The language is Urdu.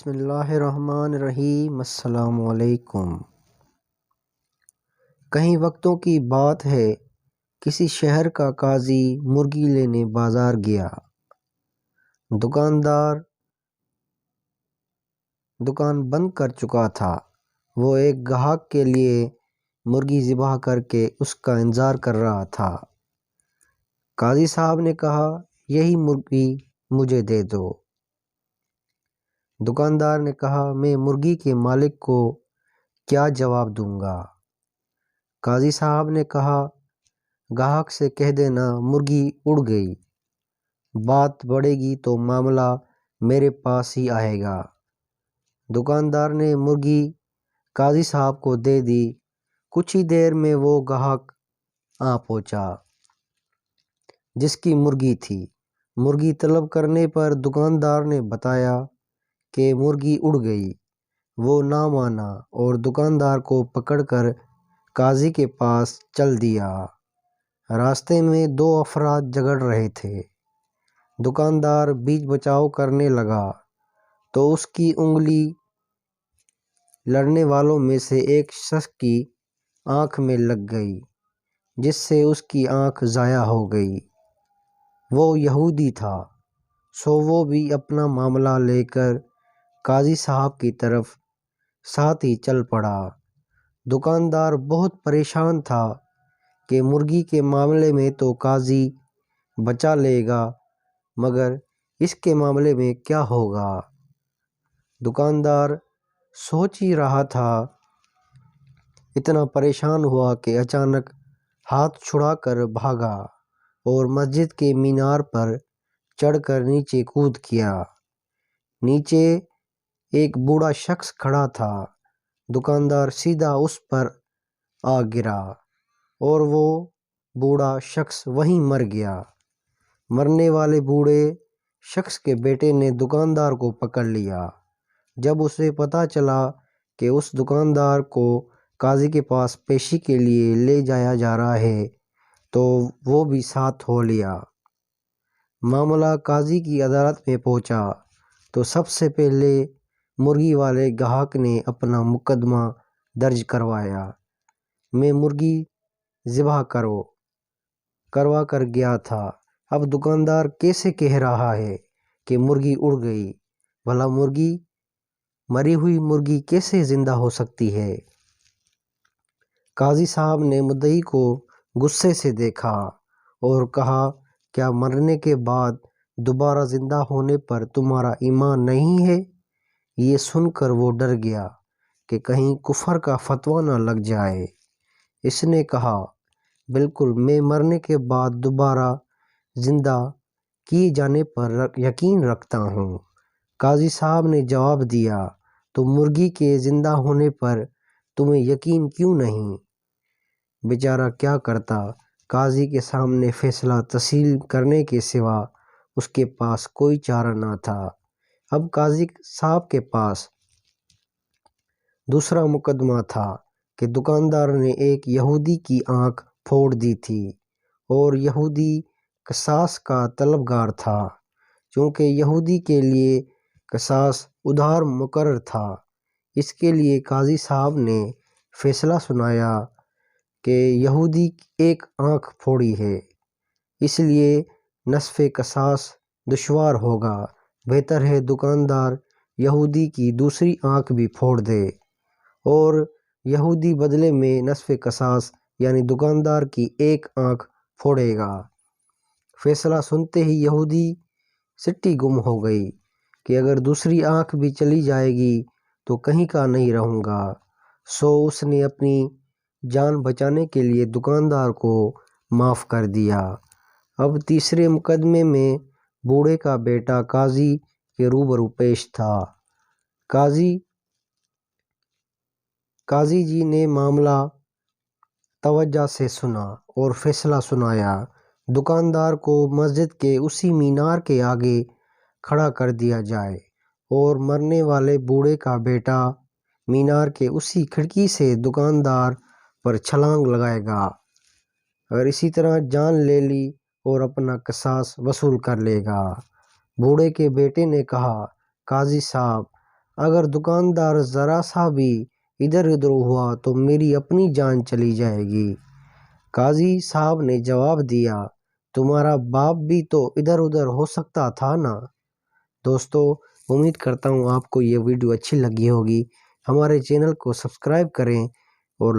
بسم اللہ الرحمن الرحیم۔ السلام علیکم۔ کہیں وقتوں کی بات ہے، کسی شہر کا قاضی مرغی لینے بازار گیا۔ دکاندار دکان بند کر چکا تھا۔ وہ ایک گاہک کے لیے مرغی ذبح کر کے اس کا انتظار کر رہا تھا۔ قاضی صاحب نے کہا، یہی مرغی مجھے دے دو۔ دکاندار نے کہا، میں مرغی کے مالک کو کیا جواب دوں گا؟ قاضی صاحب نے کہا، گاہک سے کہہ دینا مرغی اڑ گئی، بات بڑھے گی تو معاملہ میرے پاس ہی آئے گا۔ دکاندار نے مرغی قاضی صاحب کو دے دی۔ کچھ ہی دیر میں وہ گاہک آ پہنچا جس کی مرغی تھی۔ مرغی طلب کرنے پر دکاندار نے بتایا کہ مرغی اڑ گئی۔ وہ نہ مانا اور دکاندار کو پکڑ کر قاضی کے پاس چل دیا۔ راستے میں دو افراد جھگڑ رہے تھے۔ دکاندار بیچ بچاؤ کرنے لگا تو اس کی انگلی لڑنے والوں میں سے ایک شخص کی آنکھ میں لگ گئی، جس سے اس کی آنکھ ضائع ہو گئی۔ وہ یہودی تھا، سو وہ بھی اپنا معاملہ لے کر قاضی صاحب کی طرف ساتھ ہی چل پڑا۔ دکاندار بہت پریشان تھا کہ مرغی کے معاملے میں تو قاضی بچا لے گا، مگر اس کے معاملے میں کیا ہوگا؟ دکاندار سوچ ہی رہا تھا، اتنا پریشان ہوا کہ اچانک ہاتھ چھڑا کر بھاگا اور مسجد کے مینار پر چڑھ کر نیچے کود کیا۔ نیچے ایک بوڑھا شخص کھڑا تھا۔ دکاندار سیدھا اس پر آ گرا اور وہ بوڑھا شخص وہیں مر گیا۔ مرنے والے بوڑھے شخص کے بیٹے نے دکاندار کو پکڑ لیا۔ جب اسے پتہ چلا کہ اس دکاندار کو قاضی کے پاس پیشی کے لیے لے جایا جا رہا ہے تو وہ بھی ساتھ ہو لیا۔ معاملہ قاضی کی عدالت میں پہنچا تو سب سے پہلے مرغی والے گاہک نے اپنا مقدمہ درج کروایا۔ میں مرغی ذبح کروا کر گیا تھا، اب دکاندار کیسے کہہ رہا ہے کہ مرغی اڑ گئی؟ بھلا مری ہوئی مرغی کیسے زندہ ہو سکتی ہے؟ قاضی صاحب نے مدعی کو غصے سے دیکھا اور کہا، کیا مرنے کے بعد دوبارہ زندہ ہونے پر تمہارا ایمان نہیں ہے؟ یہ سن کر وہ ڈر گیا کہ کہیں کفر کا فتویٰ نہ لگ جائے۔ اس نے کہا، بالکل، میں مرنے کے بعد دوبارہ زندہ کیے جانے پر یقین رکھتا ہوں۔ قاضی صاحب نے جواب دیا، تو مرغی کے زندہ ہونے پر تمہیں یقین کیوں نہیں؟ بیچارہ کیا کرتا؟ قاضی کے سامنے فیصلہ تسلیم کرنے کے سوا اس کے پاس کوئی چارہ نہ تھا۔ اب قاضی صاحب کے پاس دوسرا مقدمہ تھا کہ دکاندار نے ایک یہودی کی آنکھ پھوڑ دی تھی اور یہودی قصاص کا طلبگار تھا۔ چونکہ یہودی کے لیے قصاص ادھار مقرر تھا، اس کے لیے قاضی صاحب نے فیصلہ سنایا کہ یہودی ایک آنکھ پھوڑی ہے، اس لیے نصف قصاص دشوار ہوگا، بہتر ہے دکاندار یہودی کی دوسری آنکھ بھی پھوڑ دے اور یہودی بدلے میں نصف قصاص یعنی دکاندار کی ایک آنکھ پھوڑے گا۔ فیصلہ سنتے ہی یہودی سٹی گم ہو گئی کہ اگر دوسری آنکھ بھی چلی جائے گی تو کہیں کا نہیں رہوں گا، سو اس نے اپنی جان بچانے کے لیے دکاندار کو معاف کر دیا۔ اب تیسرے مقدمے میں بوڑھے کا بیٹا قاضی کے روبرو پیش تھا۔ قاضی جی نے معاملہ توجہ سے سنا اور فیصلہ سنایا۔ دکاندار کو مسجد کے اسی مینار کے آگے کھڑا کر دیا جائے اور مرنے والے بوڑھے کا بیٹا مینار کے اسی کھڑکی سے دکاندار پر چھلانگ لگائے گا، اگر اسی طرح جان لے لی اور اپنا قصاص وصول کر لے گا۔ بوڑھے کے بیٹے نے کہا، قاضی صاحب، اگر دکاندار ذرا سا بھی ادھر ادھر ہوا تو میری اپنی جان چلی جائے گی۔ قاضی صاحب نے جواب دیا، تمہارا باپ بھی تو ادھر ادھر ہو سکتا تھا نا۔ دوستو، امید کرتا ہوں آپ کو یہ ویڈیو اچھی لگی ہوگی۔ ہمارے چینل کو سبسکرائب کریں اور